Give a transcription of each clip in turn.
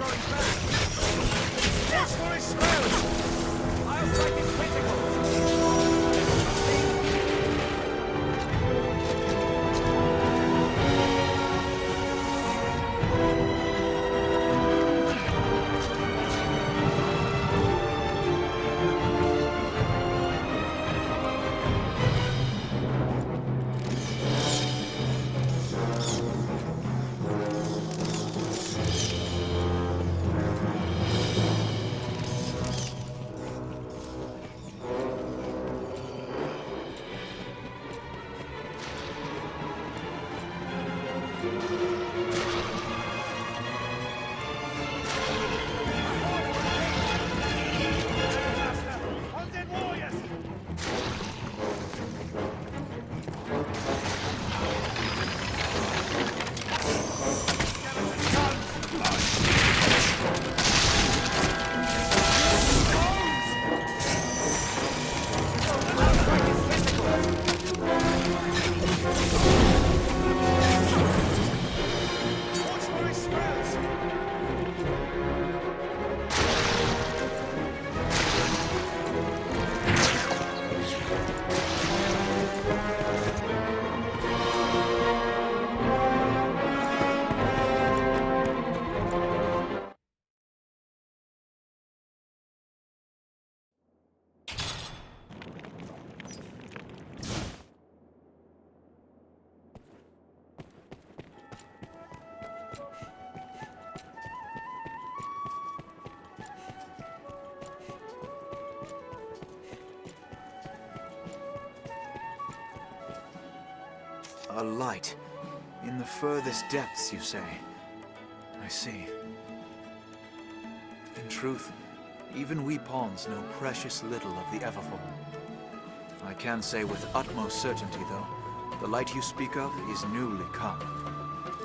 drawing back! Watch for his spells! I'll strike his critical! A light. In the furthest depths, you say? I see. In truth, even we pawns know precious little of the Everfall. I can say with utmost certainty, though, the light you speak of is newly come.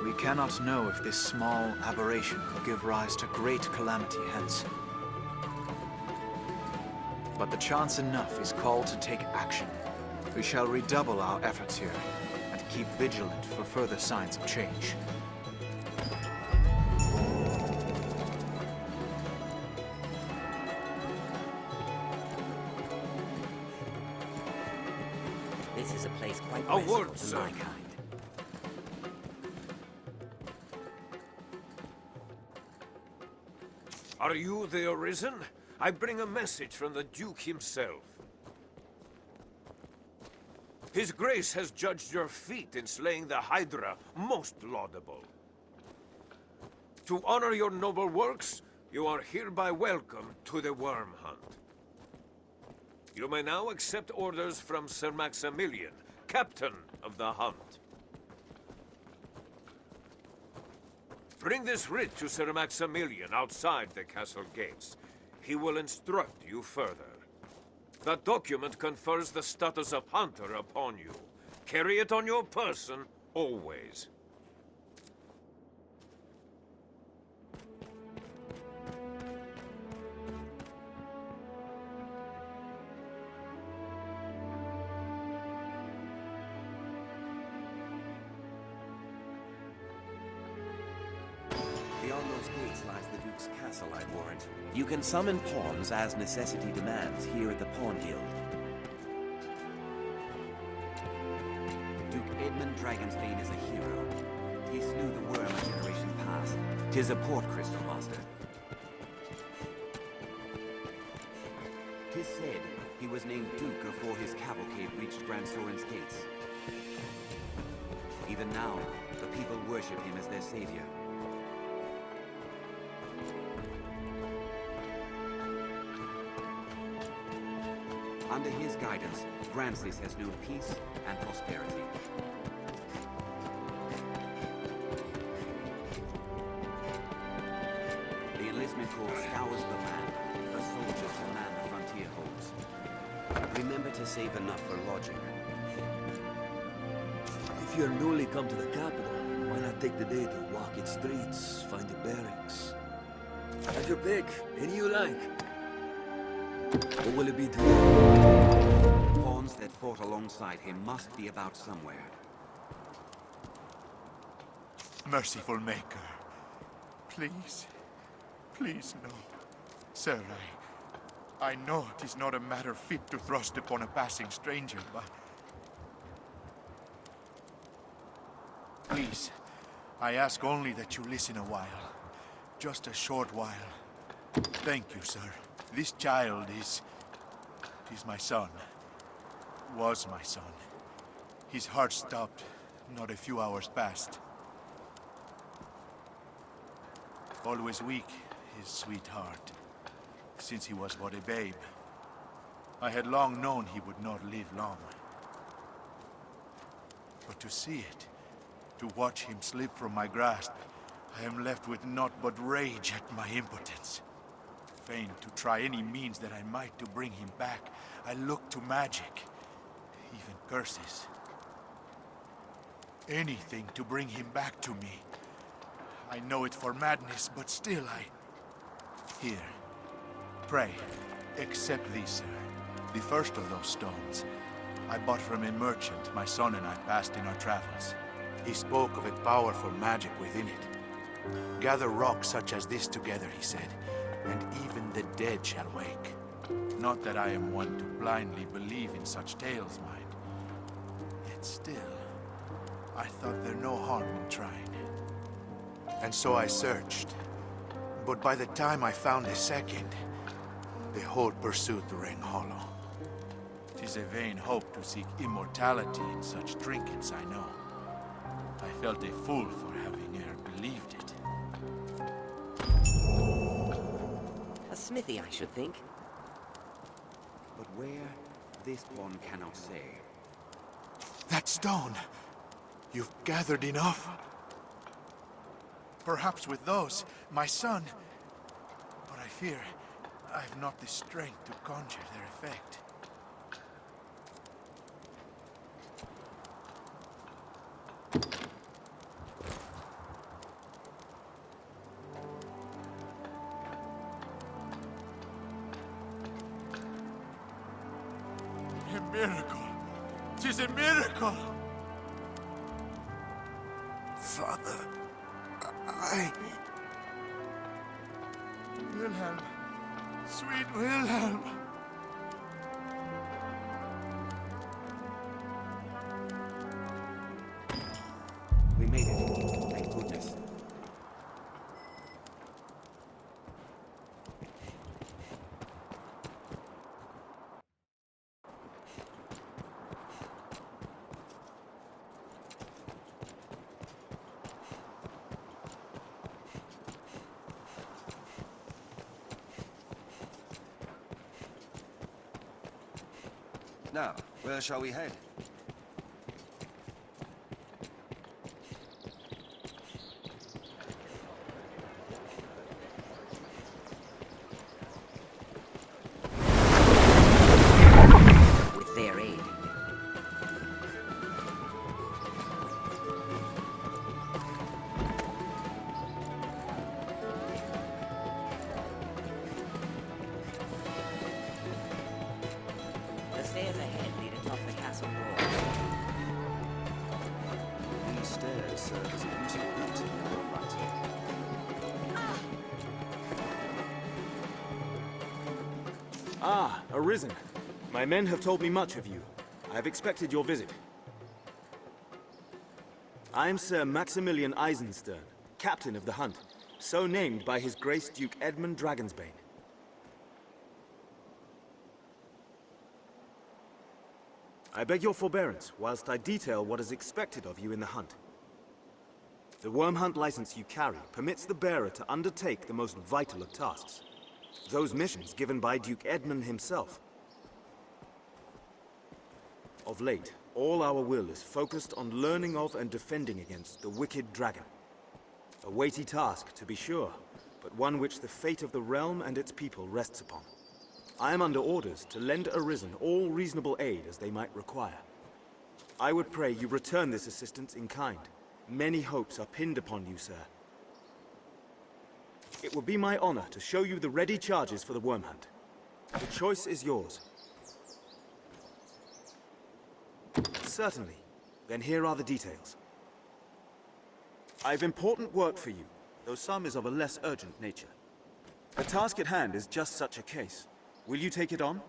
We cannot know if this small aberration will give rise to great calamity hence. But the chance enough is called to take action. We shall redouble our efforts here, and keep vigilant for further signs of change. This is a place quite A restful word, to sir. my kind. Are you the Arisen? I bring a message from the Duke himself. His Grace has judged your feat in slaying the Hydra most laudable. To honor your noble works, you are hereby welcome to the Worm Hunt. You may now accept orders from Sir Maximilian, Captain of the Hunt. Bring this writ to Sir Maximilian outside the castle gates. He will instruct you further. That document confers the status of Hunter upon you. Carry it on your person, always. Beyond those gates lies the Duke's castle, I'd warrant. You can summon pawns as necessity demands here at the Pawn Guild. Duke Edmund Dragonsbane is a hero. He slew the worm a generation past. 'Tis a port crystal, master. 'Tis said he was named Duke before his cavalcade reached Grand Soren's gates. Even now, the people worship him as their savior. Under his guidance, Grancis has known peace and prosperity. The enlistment corps scours the land for soldiers to man the frontier holds. Remember to save enough for lodging. If you're newly come to the capital, why not take the day to walk its streets, find the barracks? Have your pick, any you like. What will it be today? The pawns that fought alongside him must be about somewhere. Merciful Maker, please, Please, no. Sir, I know it is not a matter fit to thrust upon a passing stranger, but... Please, I ask only that you listen a while. Just a short while. Thank you, sir. This child is my son. Was my son. His heart stopped not a few hours past. Always weak, his sweetheart, since he was but a babe. I had long known he would not live long. But to see it, to watch him slip from my grasp, I am left with naught but rage at my impotence. Fain to try any means that I might to bring him back, I look to magic, even curses. Anything to bring him back to me. I know it for madness, but still Here. Pray, accept these, sir. The first of those stones I bought from a merchant my son and I passed in our travels. He spoke of a powerful magic within it. Gather rocks such as this together, he said, and even the dead shall wake. Not that I am one to blindly believe in such tales, mind. Yet still, I thought there no harm in trying. And so I searched. But by the time I found a second, the whole pursuit rang hollow. 'Tis a vain hope to seek immortality in such trinkets, I know. I felt a fool for having e'er believed it. A smithy, I should think. But where, this one cannot say. That stone! You've gathered enough? Perhaps with those, my son... But I fear I've not the strength to conjure their effect. A miracle! 'Tis a miracle! Father, Wilhelm! Sweet Wilhelm! We made it. Thank goodness. Now, where shall we head? With their aid. The stairs ahead lead atop the castle walls. These stairs serve as a useful route in your writing. Ah, Arisen. My men have told me much of you. I have expected your visit. I am Sir Maximilian Eisenstern, captain of the hunt, so named by His Grace Duke Edmund Dragonsbane. I beg your forbearance whilst I detail what is expected of you in the hunt. The worm hunt license you carry permits the bearer to undertake the most vital of tasks. Those missions given by Duke Edmund himself. Of late, all our will is focused on learning of and defending against the wicked dragon. A weighty task, to be sure, but one which the fate of the realm and its people rests upon. I am under orders to lend Arisen all reasonable aid as they might require. I would pray you return this assistance in kind. Many hopes are pinned upon you, sir. It will be my honor to show you the ready charges for the worm hunt. The choice is yours. Certainly. Then here are the details. I've important work for you, though some is of a less urgent nature. The task at hand is just such a case. Will you take it on?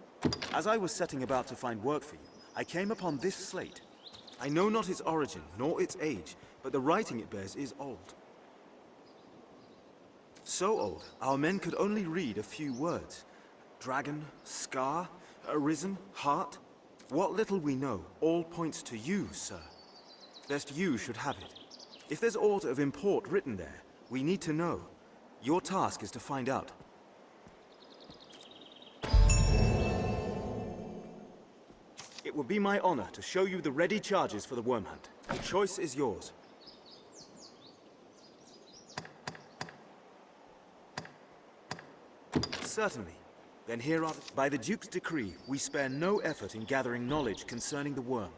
As I was setting about to find work for you, I came upon this slate. I know not its origin, nor its age, but the writing it bears is old. So old, our men could only read a few words. Dragon, scar, arisen, heart. What little we know all points to you, sir. Best you should have it. If there's aught of import written there, we need to know. Your task is to find out. It will be my honor to show you the ready charges for the worm hunt. The choice is yours. Certainly. Then here are... By the Duke's decree, we spare no effort in gathering knowledge concerning the worm.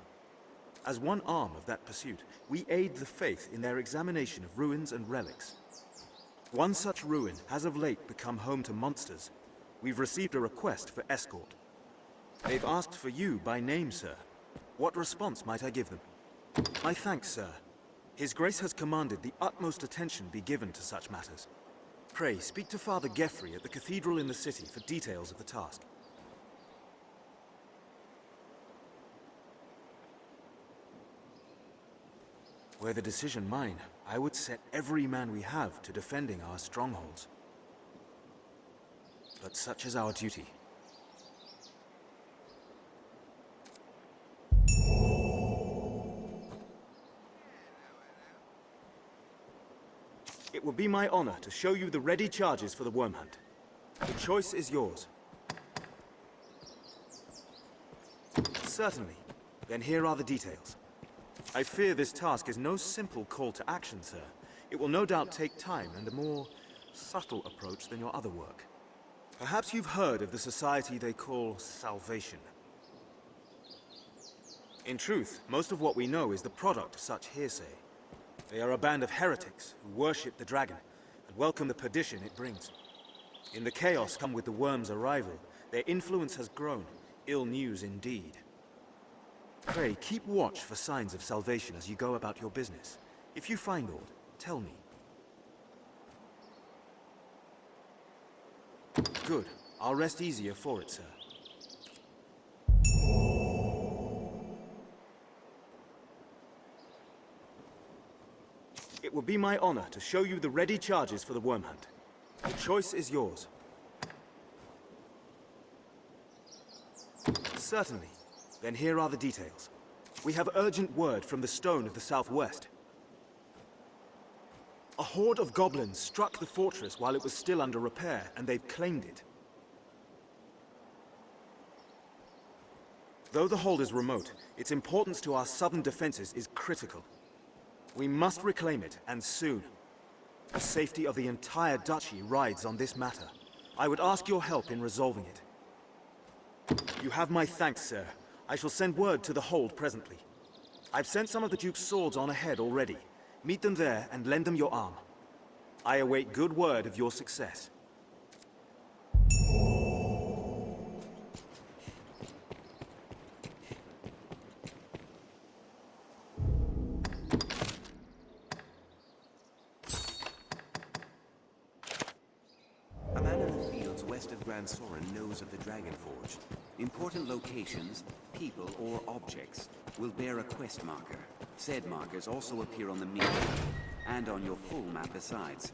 As one arm of that pursuit, we aid the faith in their examination of ruins and relics. One such ruin has of late become home to monsters. We've received a request for escort. They've asked for you by name, sir. What response might I give them? My thanks, sir. His Grace has commanded the utmost attention be given to such matters. Pray, speak to Father Geoffrey at the cathedral in the city for details of the task. Were the decision mine, I would set every man we have to defending our strongholds. But such is our duty. It will be my honor to show you the ready charges for the worm hunt. The choice is yours. Certainly. Then here are the details. I fear this task is no simple call to action, sir. It will no doubt take time and a more subtle approach than your other work. Perhaps you've heard of the society they call Salvation. In truth, most of what we know is the product of such hearsay. They are a band of heretics who worship the dragon and welcome the perdition it brings. In the chaos come with the worm's arrival, their influence has grown. Ill news indeed. Pray, keep watch for signs of salvation as you go about your business. If you find aught, tell me. Good. I'll rest easier for it, sir. It will be my honor to show you the ready charges for the worm hunt. The choice is yours. Certainly. Then here are the details. We have urgent word from the Stone of the Southwest. A horde of goblins struck the fortress while it was still under repair, and they've claimed it. Though the hold is remote, its importance to our southern defenses is critical. We must reclaim it, and soon. The safety of the entire duchy rides on this matter. I would ask your help in resolving it. You have my thanks, sir. I shall send word to the hold presently. I've sent some of the Duke's swords on ahead already. Meet them there and lend them your arm. I await good word of your success. A man in the fields west of Grand Soren knows of the Dragonforged. Important locations, people, or objects will bear a quest marker. Said markers also appear on the map, and on your full map besides.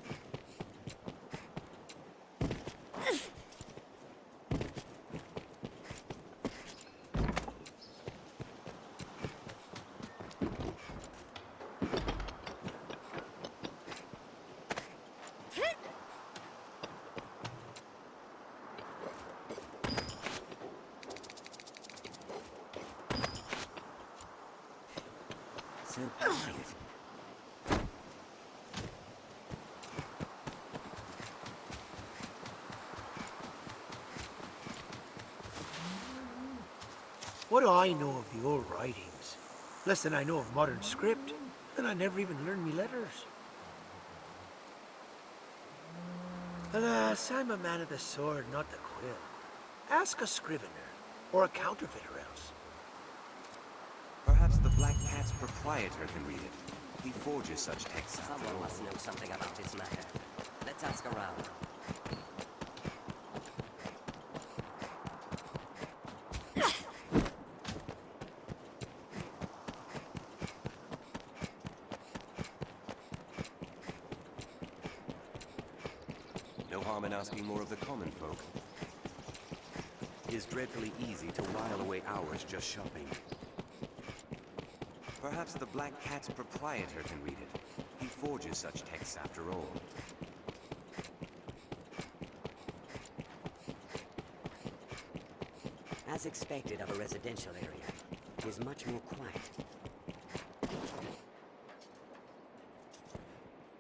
What do I know of the old writings? Less than I know of modern script, and I never even learned me letters. Alas, I'm a man of the sword, not the quill. Ask a scrivener, or a counterfeiter else. Perhaps the Black Cat's proprietor can read it. He forges such texts. Someone must know something about this matter. Let's ask around. No harm in asking more of the common folk. It is dreadfully easy to while away hours just shopping. Perhaps the Black Cat's proprietor can read it. He forges such texts after all. As expected of a residential area, it is much more quiet.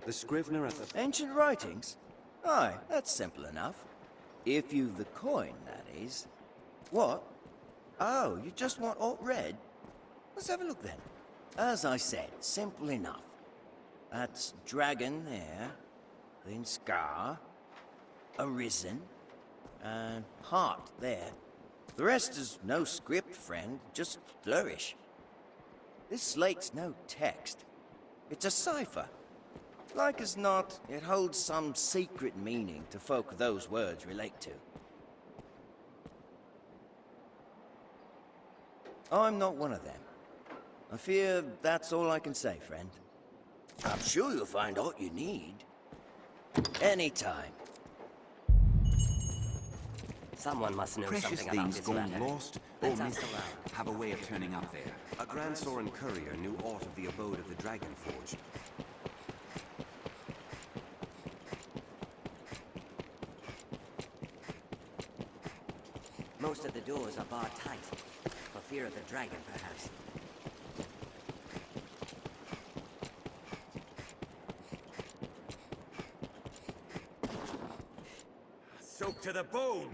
The scrivener at the... Ancient writings? Aye, that's simple enough. If you've the coin, that is. What? Oh, you just want alt red? Let's have a look then. As I said, simple enough. That's dragon there, then scar, arisen, and heart there. The rest is no script, friend, just flourish. This slate's no text. It's a cipher. Like as not, it holds some secret meaning to folk those words relate to. I'm not one of them. I fear that's all I can say, friend. I'm sure you'll find all you need. Anytime. Someone must know Precious something about things this gone matter. lost or Let's ask missing around. have a way of turning up there. A Grand Soren courier knew aught of the abode of the Dragonforged. Most of the doors are barred tight, for fear of the dragon, perhaps. Soaked to the bone!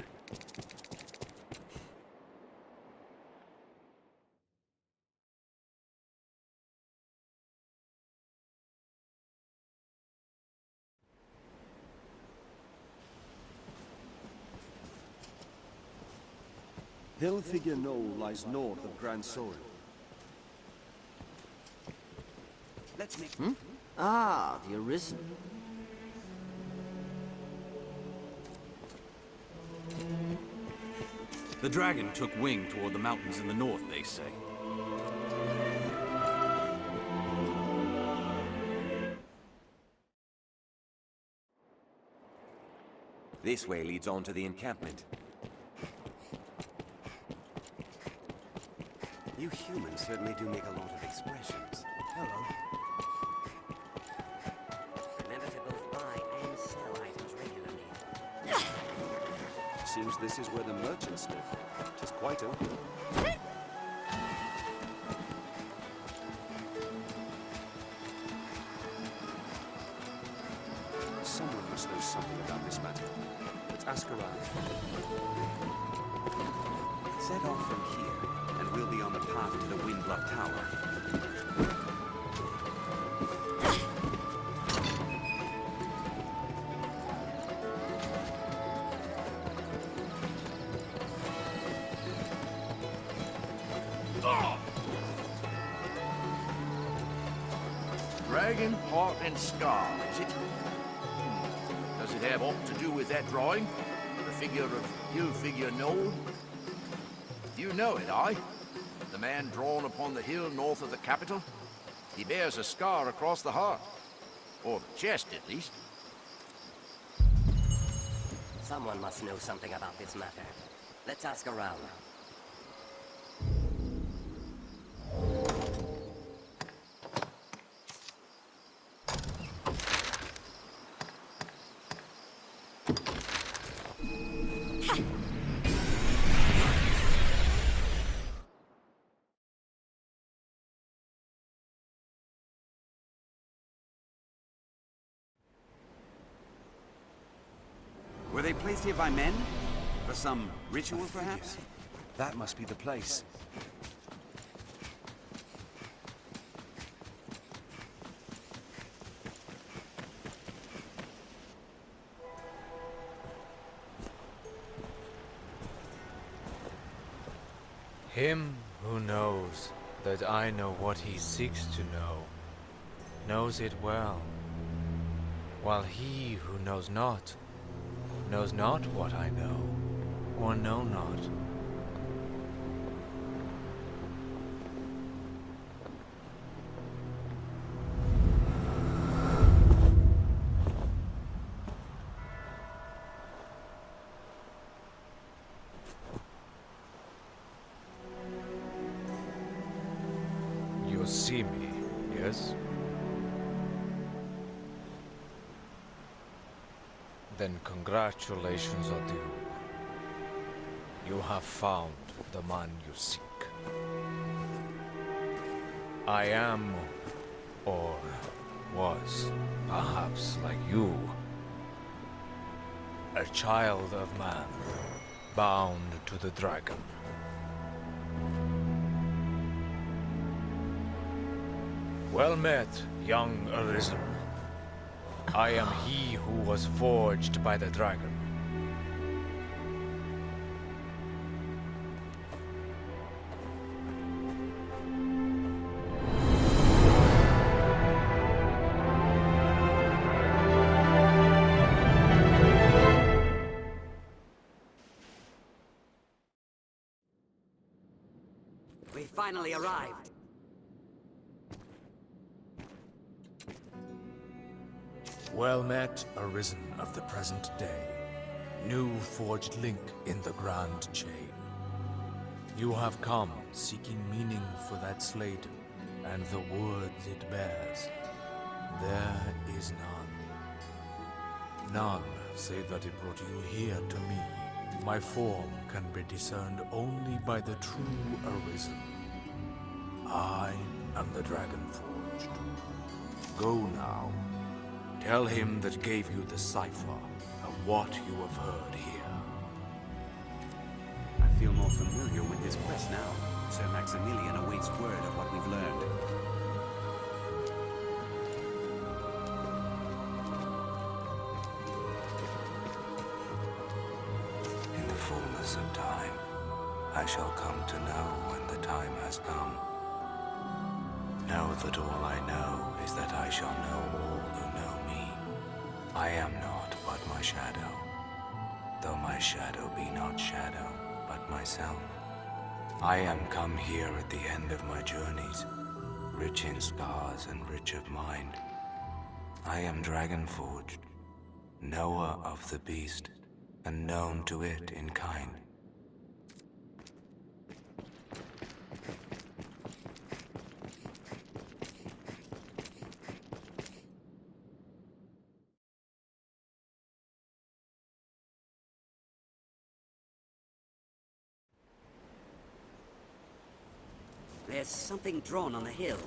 Hillfigure Knoll lies north of Grand Soren. Let's make... Ah, the Arisen. The dragon took wing toward the mountains in the north, they say. This way leads on to the encampment. You humans certainly do make a lot of expressions. Hello. Remember to both buy and sell items regularly. Seems this is where the merchants live. It is quite open. Someone must know something about this matter. Let's ask around. Set off from here, and we'll be on the path to the Windbluff Tower. Dragon, heart, and scar, is it? Does it have aught to do with that drawing? The figure of Hillfigure Knoll? You know it, aye? The man drawn upon the hill north of the capital? He bears a scar across the heart. Or the chest, at least. Someone must know something about this matter. Let's ask around. Were they placed here by men? For some ritual, perhaps? That must be the place. Him who knows that I know what he seeks to know, knows it well, while he who knows not what I know, or know not. see me, yes? Then congratulations are due. You have found the man you seek. I am, or was, perhaps like you, a child of man, bound to the dragon. Well met, young Arisen. I am he who was forged by the dragon. We finally arrived. Well met, Arisen of the present day. New forged link in the grand chain. You have come seeking meaning for that slate and the words it bears. There is none. None, save that it brought you here to me. My form can be discerned only by the true Arisen. I am the Dragonforged. Go now. Tell him that gave you the cipher of what you have heard here. I feel more familiar with this quest now. Sir Maximilian awaits word of what we've learned. In the fullness of time, I shall come to know when the time has come. Know that all I know is that I shall know all who know me. I am not but my shadow, though my shadow be not shadow, but myself. I am come here at the end of my journeys, rich in scars and rich of mind. I am Dragonforged, knower of the beast, and known to it in kind. There's something drawn on the hill.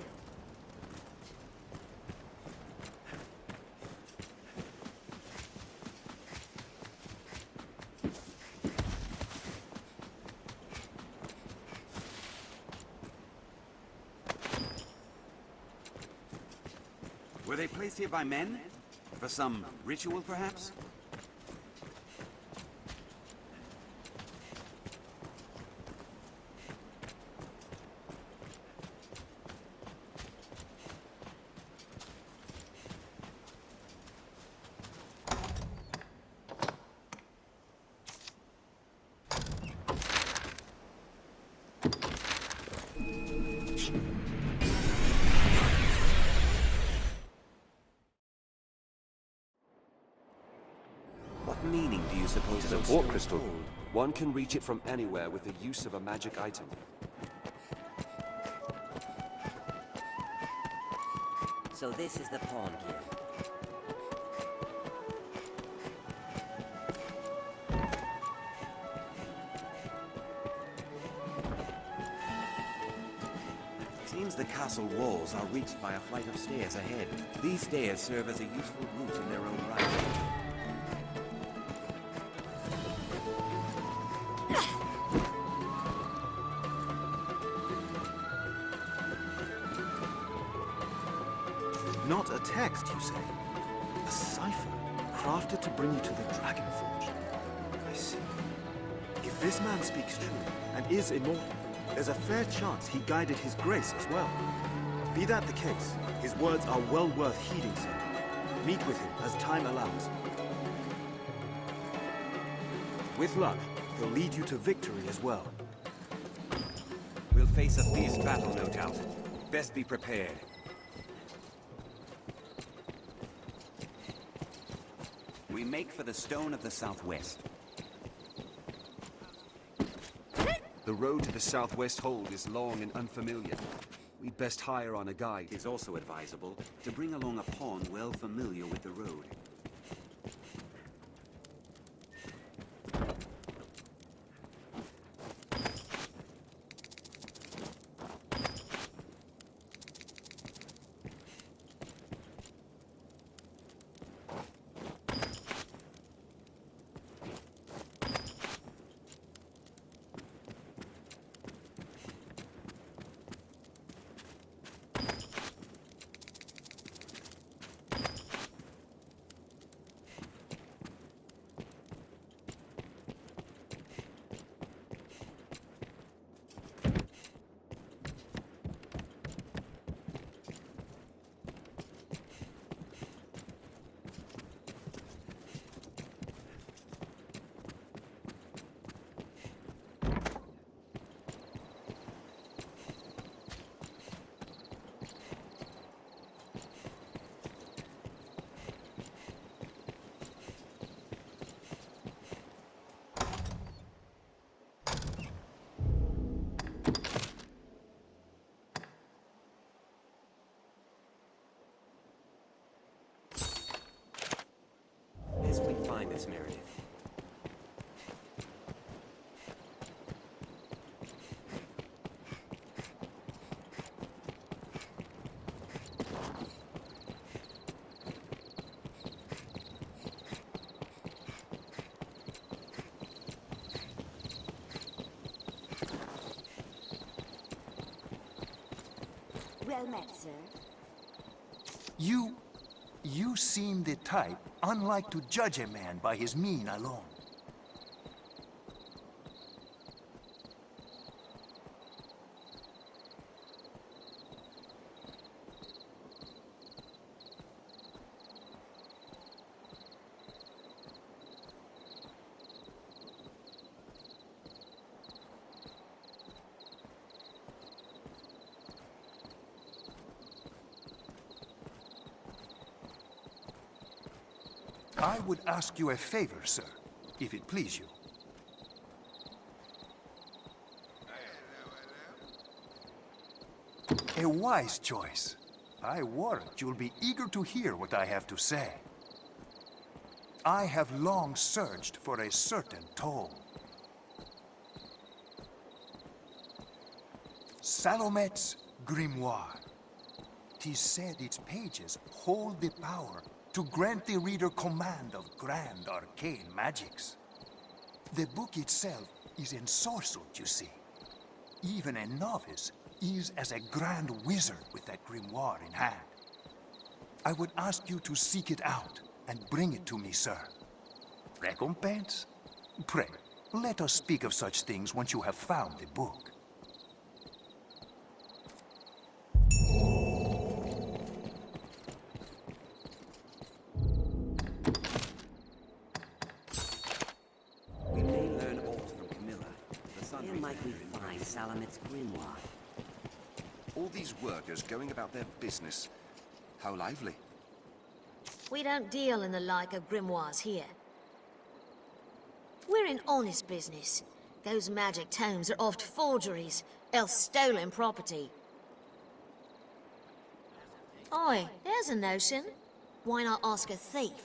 Were they placed here by men? For some ritual, perhaps? What meaning do you suppose It is a those warp stones crystal. hold? One can reach it from anywhere with the use of a magic item. So this is the pawn gear. Seems the castle walls are reached by a flight of stairs ahead. These stairs serve as a useful route in their own right. Not a text, you say? A cipher, crafted to bring you to the Dragonforged. I see. If this man speaks true, and is immortal, there's a fair chance he guided his grace as well. Be that the case, his words are well worth heeding, sir. Meet with him as time allows. With luck, he'll lead you to victory as well. We'll face a fierce battle, no doubt. Best be prepared. We make for the Stone of the Southwest. The road to the southwest hold is long and unfamiliar. We'd best hire on a guide. It is also advisable to bring along a pawn well familiar with the road. As we find this Meredith. Well met, sir. You seem the type unlike to judge a man by his mien alone. I would ask you a favor, sir, if it please you. A wise choice. I warrant you'll be eager to hear what I have to say. I have long searched for a certain tome. Salomet's Grimoire. 'Tis said its pages hold the power to grant the reader command of grand arcane magics. The book itself is ensorcelled, you see. Even a novice is as a grand wizard with that grimoire in hand. I would ask you to seek it out and bring it to me, sir. Recompense? Pray, let us speak of such things once you have found the book. Salamet's grimoire. All these workers going about their business. How lively. We don't deal in the like of grimoires here. We're in honest business. Those magic tomes are oft forgeries, else stolen property. Oi, there's a notion. Why not ask a thief?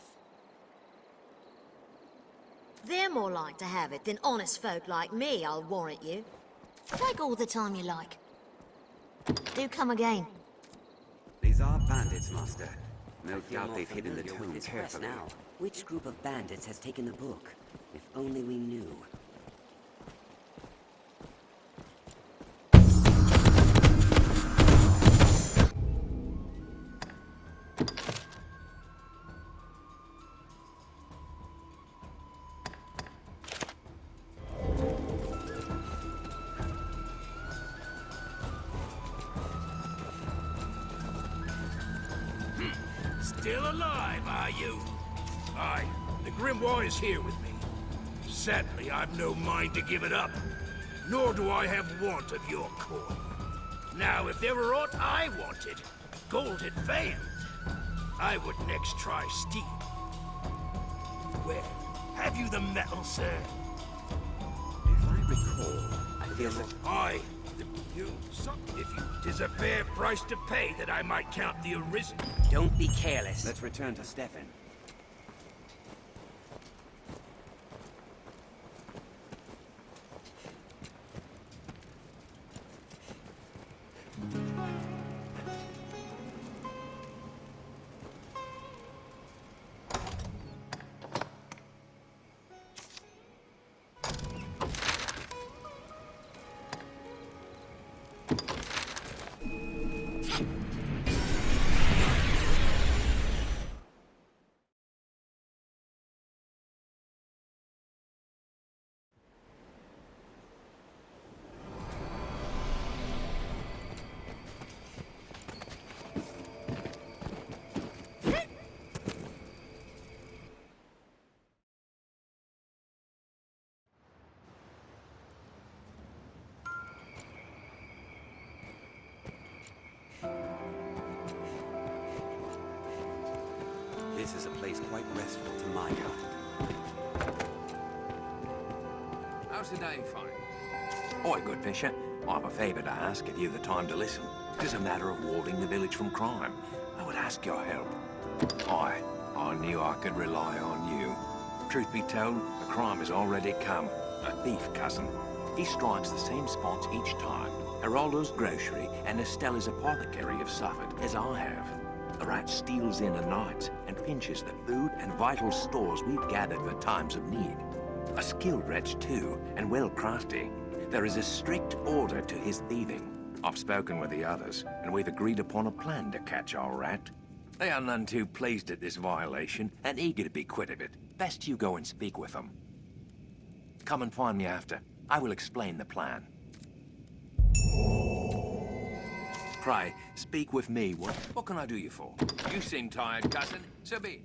They're more like to have it than honest folk like me, I'll warrant you. Take all the time you like. Do come again. These are bandits, Master. No doubt they've hidden the tome carefully. Now, which group of bandits has taken the book? If only we knew. Still alive, are you? Aye, the grimoire is here with me. Sadly, I've no mind to give it up, nor do I have want of your coin. Now, if there were aught I wanted, gold advanced, I would next try steel. Well, have you the metal, sir? If I recall, I feel that... Aye, them to you. If you, 'tis a fair price to pay that I might count the arisen. Don't be careless. Let's return to Stefan. This is a place quite restful to my kind. How's the day fine? Oi, good Fisher. I've a favour to ask if you've the time to listen. It is a matter of warding the village from crime. I would ask your help. I knew I could rely on you. Truth be told, the crime has already come. A thief, cousin. He strikes the same spots each time. Geraldo's grocery and Estella's apothecary have suffered, as I have. The rat steals in at night and pinches the food and vital stores we've gathered for times of need. A skilled wretch, too, and well crafty. There is a strict order to his thieving. I've spoken with the others, and we've agreed upon a plan to catch our rat. They are none too pleased at this violation, and eager to be quit of it. Best you go and speak with them. Come and find me after. I will explain the plan. Pray, speak with me. What can I do you for? You seem tired, cousin. So be it.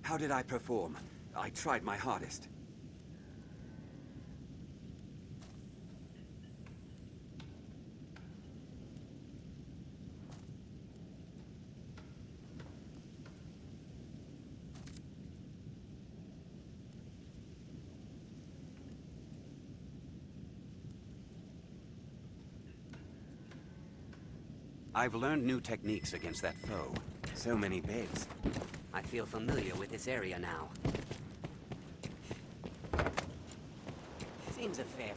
How did I perform? I tried my hardest. I've learned new techniques against that foe. So many beds. I feel familiar with this area now. Seems a fair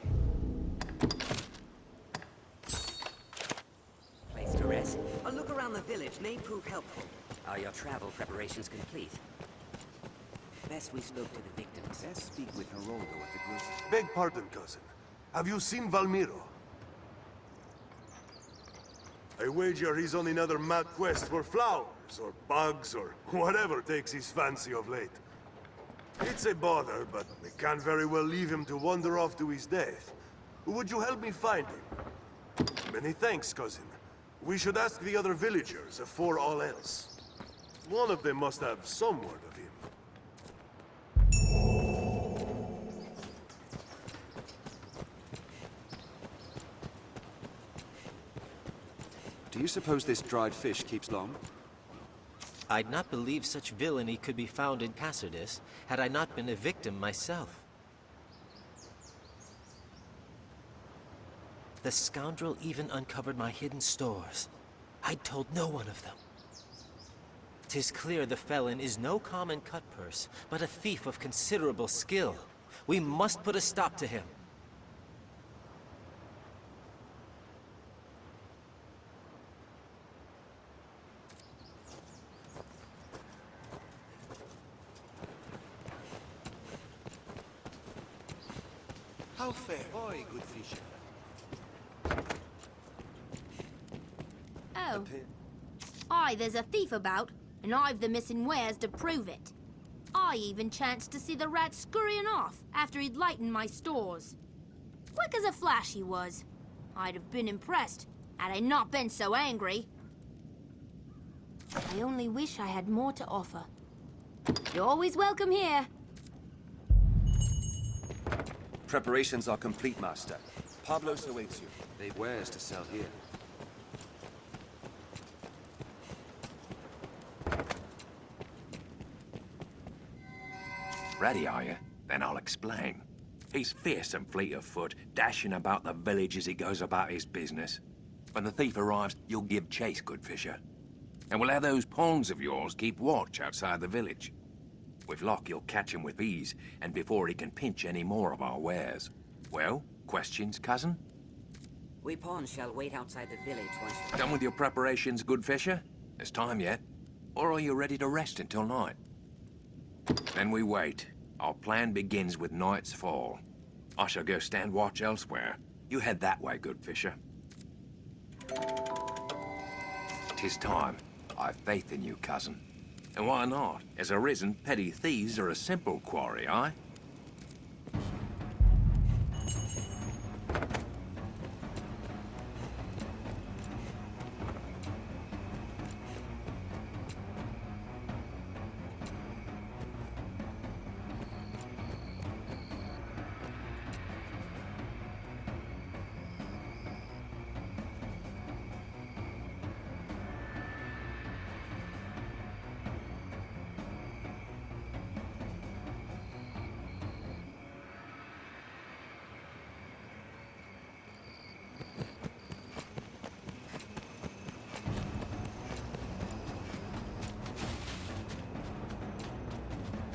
place to rest. A look around the village may prove helpful. Are your travel preparations complete? Best we spoke to the victims. Let's speak with Geraldo at the group. Beg pardon, cousin. Have you seen Valmiro? I wager he's on another mad quest for flowers, or bugs, or whatever takes his fancy of late. It's a bother, but we can't very well leave him to wander off to his death. Would you help me find him? Many thanks, cousin. We should ask the other villagers afore all else. One of them must have some word of him. Do you suppose this dried fish keeps long? I'd not believe such villainy could be found in Cassardis, had I not been a victim myself. The scoundrel even uncovered my hidden stores. I'd told no one of them. 'Tis clear the felon is no common cutpurse, but a thief of considerable skill. We must put a stop to him. How fair? Oi, good fisher. so? Aye, there's a thief about, and I've the missing wares to prove it. I even chanced to see the rat scurrying off after he'd lightened my stores. Quick as a flash he was. I'd have been impressed had I not been so angry. I only wish I had more to offer. You're always welcome here. Preparations are complete, Master. Pablos awaits you. They've wares to sell here. Ready, are you? Then I'll explain. He's fierce and fleet of foot, dashing about the village as he goes about his business. When the thief arrives, you'll give chase, good fisher. And we'll have those pawns of yours keep watch outside the village. With luck, you'll catch him with ease, and before he can pinch any more of our wares. Well, questions, cousin? We pawns shall wait outside the village once you're... Done with your preparations, good fisher? There's time yet? Or are you ready to rest until night? Then we wait. Our plan begins with night's fall. I shall go stand watch elsewhere. You head that way, good fisher. 'Tis time. I've faith in you, cousin. And why not? As arisen, petty thieves are a simple quarry, aye?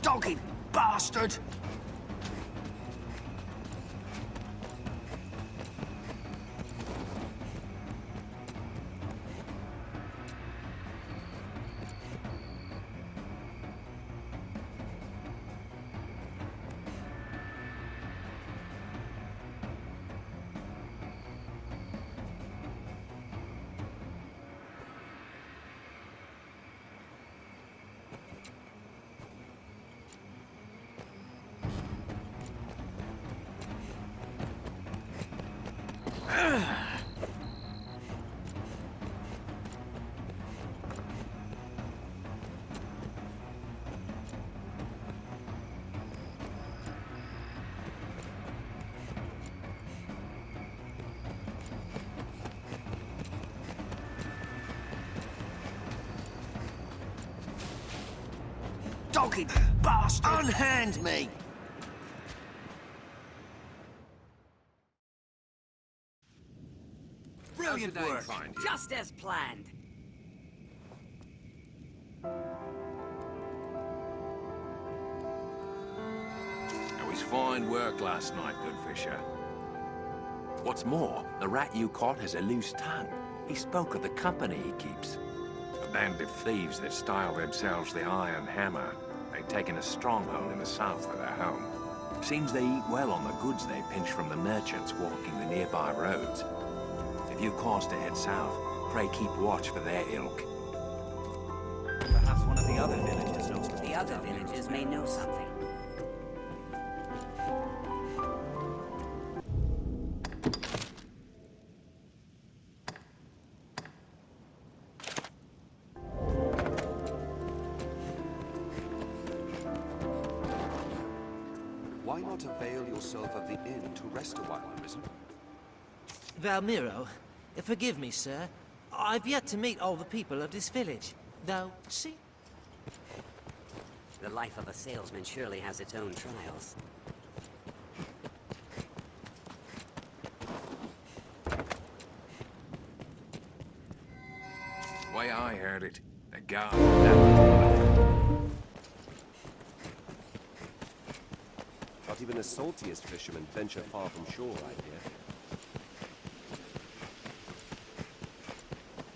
Doggy bastard! Doggy bastard! Unhand me! Brilliant work! Just as planned. It was fine work last night, good fisher. What's more, the rat you caught has a loose tongue. He spoke of the company he keeps. A band of thieves that style themselves the Iron Hammer. They've taken a stronghold in the south for their home. Seems they eat well on the goods they pinch from the merchants walking the nearby roads. If you cause to head south, pray keep watch for their ilk. Perhaps one of the other villagers knows. The other villagers may know something. Why not avail yourself of the inn to rest a while, Arisen? Valmiro, forgive me, sir. I've yet to meet all the people of this village. Though, see... The life of a salesman surely has its own trials. Way I heard it, the guard... Not even the saltiest fishermen venture far from shore, I hear.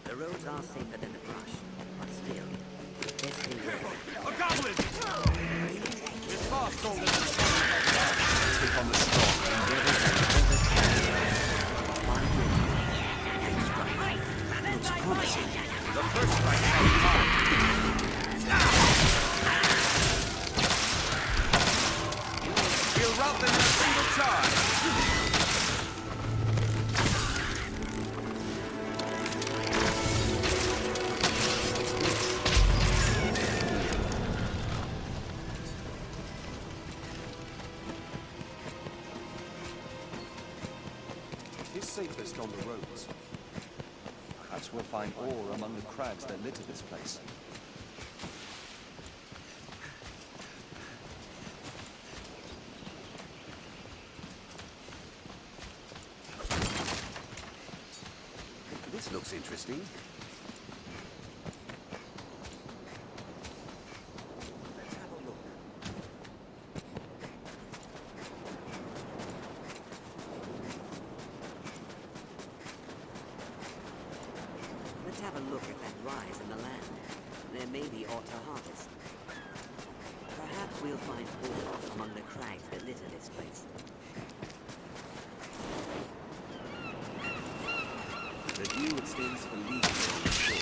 The roads are safer than the brush, but still, this new river... A goblin! It's far stronger than the Take on the storm and get it. Looks promising. We'll rout them in a single charge! It's safest on the roads. Perhaps we'll find ore among the crags that litter this place. This looks interesting. Let's have a look. Let's have a look at that rise in the land. There may be aught to harvest. Perhaps we'll find ore among the crags that litter this place. The view extends for leagues along the shore.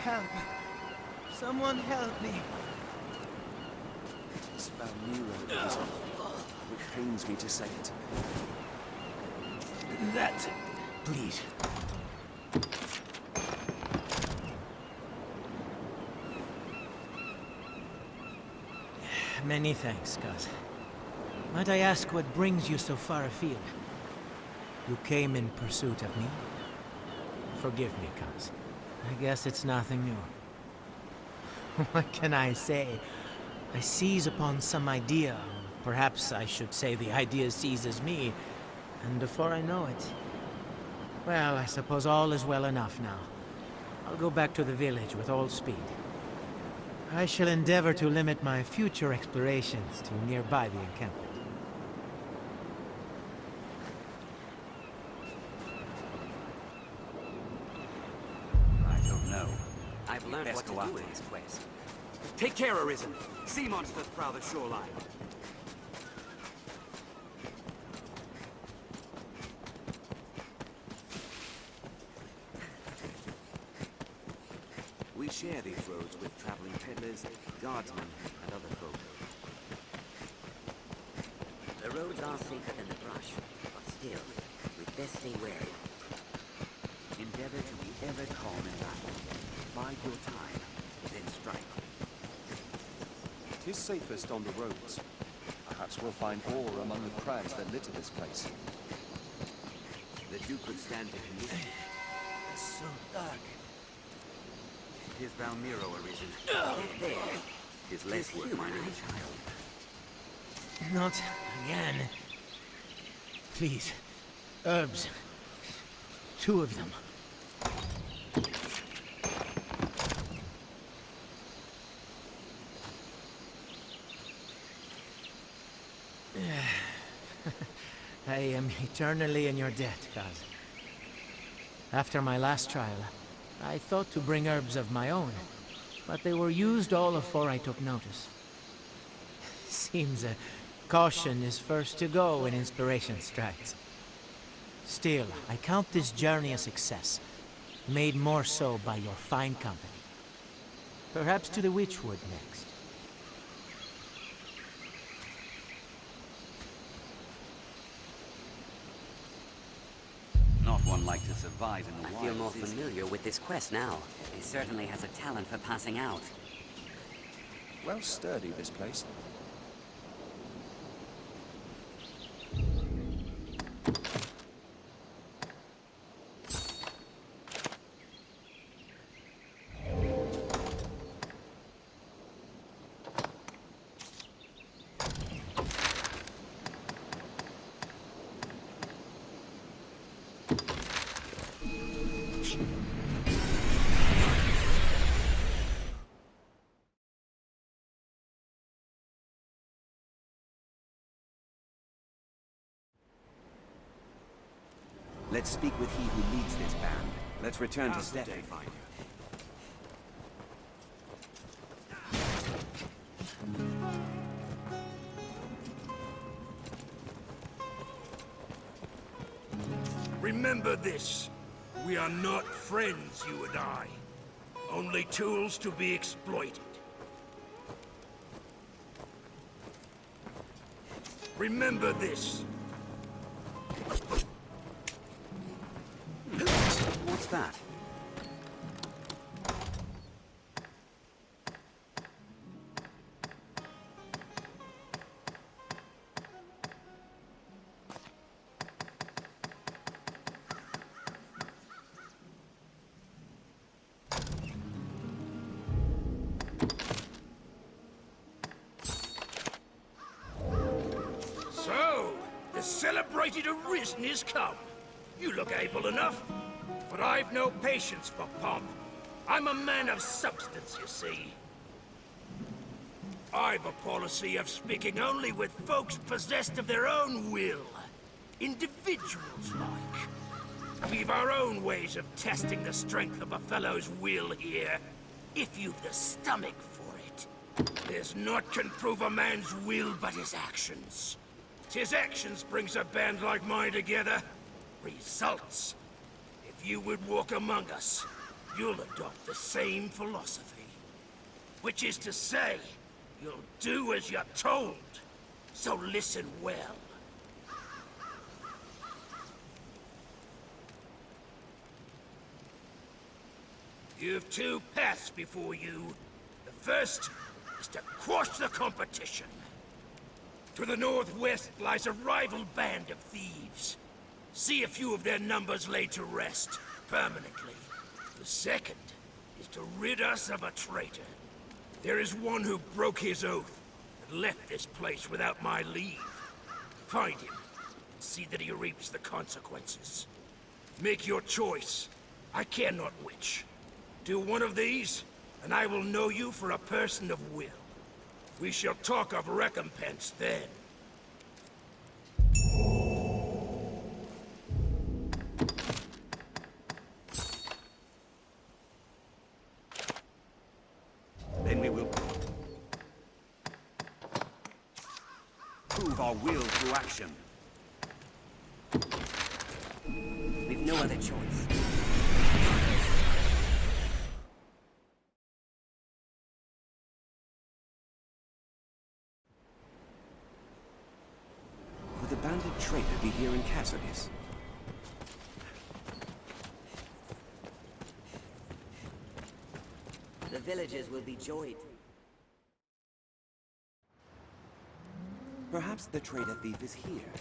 Help! Someone help me! It's Valmiro, isn't it? It pains me to say it. That, please. Many thanks, Cuz. Might I ask what brings you so far afield? You came in pursuit of me? Forgive me, Cuz. I guess it's nothing new. What can I say? I seize upon some idea. Perhaps I should say the idea seizes me. And before I know it... Well, I suppose all is well enough now. I'll go back to the village with all speed. I shall endeavor to limit my future explorations to nearby the encampment. I don't know. I've learned Best what to go do after in it. this quest. Take care, Arisen. Sea monsters prowl the shoreline. We share these roads with traveling peddlers, guardsmen, and other folk. The roads are safer than the brush, but still, we'd best stay wary. Endeavor to be ever calm and rapid. Bide your time, then strike. It is safest on the roads. Perhaps we'll find ore among the crags that litter this place. The Duke would stand to condition. It's so dark. Tis Valmiro, Arisen. There. Tis less work mine than a child. Not again. Please. Herbs. 2 of them. I am eternally in your debt, Kaz. After my last trial, I thought to bring herbs of my own, but they were used all afore I took notice. Seems caution is first to go when inspiration strikes. Still, I count this journey a success, made more so by your fine company. Perhaps to the Witchwood next. Not one like to survive in the I wilds. feel more is he? familiar with this quest now. He certainly has a talent for passing out. Well sturdy, this place. Let's speak with he who leads this band. Let's return to Stefan. Find you. Remember this. We are not friends, you and I. Only tools to be exploited. Remember this. What's that? So, the celebrated Arisen is come. You look able enough, but I've no patience for pomp. I'm a man of substance, you see. I've a policy of speaking only with folks possessed of their own will. Individuals like. We've our own ways of testing the strength of a fellow's will here, if you've the stomach for it. There's naught can prove a man's will but his actions. 'Tis actions brings a band like mine together. Results. If you would walk among us, you'll adopt the same philosophy. Which is to say, you'll do as you're told. So listen well. You've two paths before you. The first is to quash the competition. To the northwest lies a rival band of thieves. See a few of their numbers laid to rest, permanently. The second is to rid us of a traitor. There is one who broke his oath and left this place without my leave. Find him, and see that he reaps the consequences. Make your choice. I care not which. Do one of these, and I will know you for a person of will. We shall talk of recompense then. Then we will prove our will through action. We've no other choice. Would the bandit traitor be here in Cassidy's? The villagers will be joyed. Perhaps the traitor thief is here.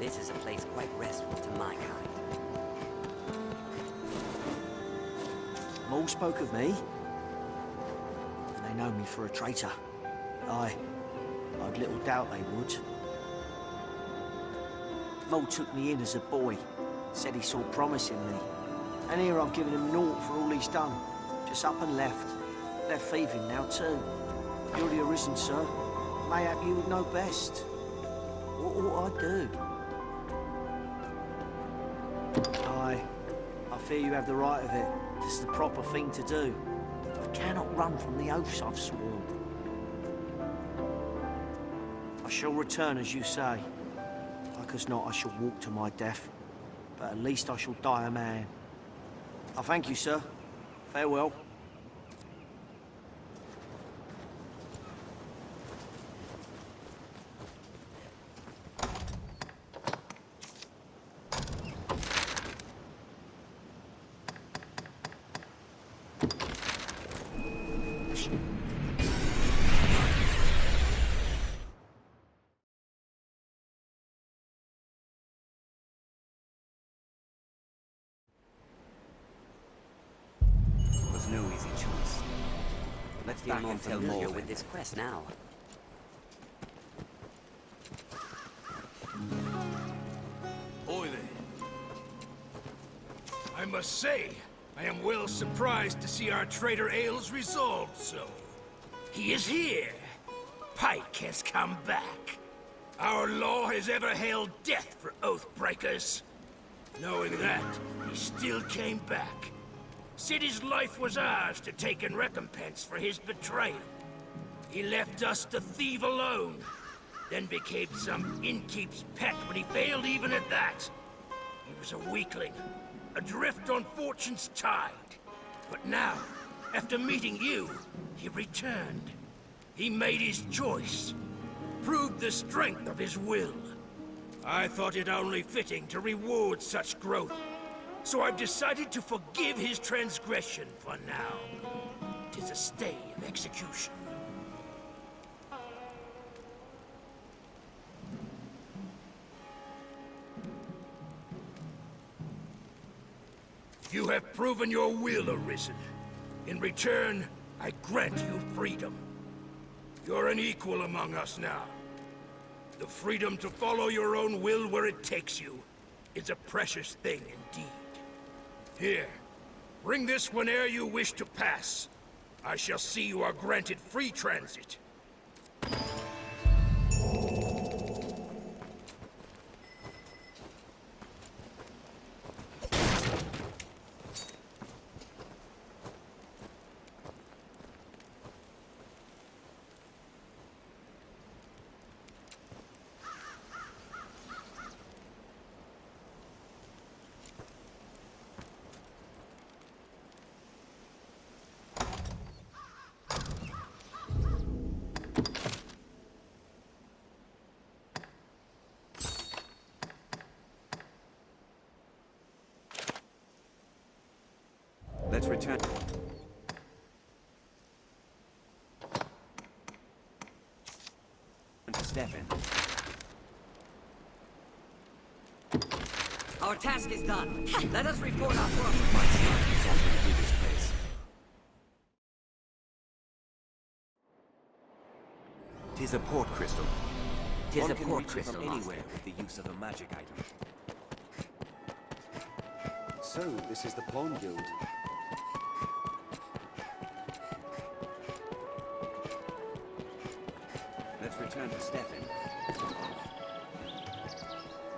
This is a place quite restful to my kind. All spoke of me. And they know me for a traitor. I'd little doubt they would. Mole took me in as a boy. Said he saw promise in me. And here I've given him naught for all he's done. Just up and left. Left thieving now too. You're the Arisen, sir. Mayhap you would know best. What ought I do? I fear you have the right of it. It's the proper thing to do. I cannot run from the oaths I've sworn. I shall return as you say. Like as not, I shall walk to my death. But at least I shall die a man. I thank you, sir. Farewell. No easy choice. Let's Feel back more and tell familiar more with this quest now. Oi there. I must say, I am well surprised to see our traitor Ailes resolved so. He is here. Pike has come back. Our law has ever held death for oath breakers. Knowing that, he still came back. Said his life was ours to take in recompense for his betrayal. He left us to thieve alone. then became some innkeep's pet when he failed even at that. He was a weakling, adrift on fortune's tide. But now, after meeting you, he returned. He made his choice, proved the strength of his will. I thought it only fitting to reward such growth, so I've decided to forgive his transgression for now. 'Tis a stay of execution. You have proven your will, Arisen. In return, I grant you freedom. You're an equal among us now. The freedom to follow your own will where it takes you is a precious thing indeed. Here, bring this whene'er you wish to pass. I shall see you are granted free transit. Let's return. Stefan. Our task is done. Let us report our progress. Tis a port crystal. Tis One a can port reach it crystal, from anywhere Master. with the use of a magic item. So, this is the Pawn Guild. Let's return to Stefan.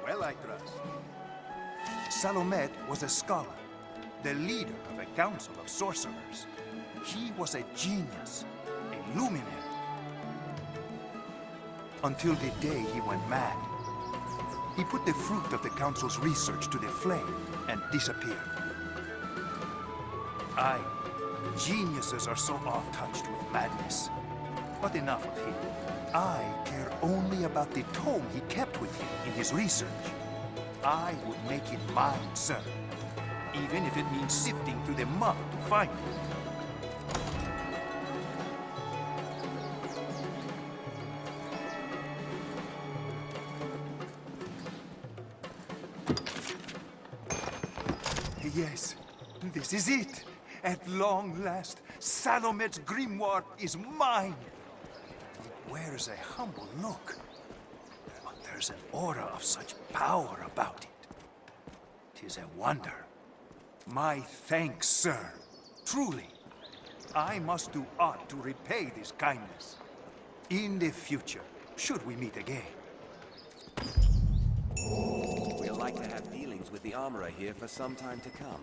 Well, I trust. Salomet was a scholar, the leader of a council of sorcerers. He was a genius, a luminary. Until the day he went mad. He put the fruit of the council's research to the flame and disappeared. Aye, geniuses are so oft-touched with madness. But enough of him. I care only about the tome he kept with him in his research. I would make it mine, sir. Even if it means sifting through the mud to find it. Yes, this is it. At long last, Salomet's grimoire is mine. It wears a humble look, but there's an aura of such power about it. 'Tis a wonder. My thanks, sir. Truly, I must do aught to repay this kindness. In the future, should we meet again. We'll like to have dealings with the armorer here for some time to come.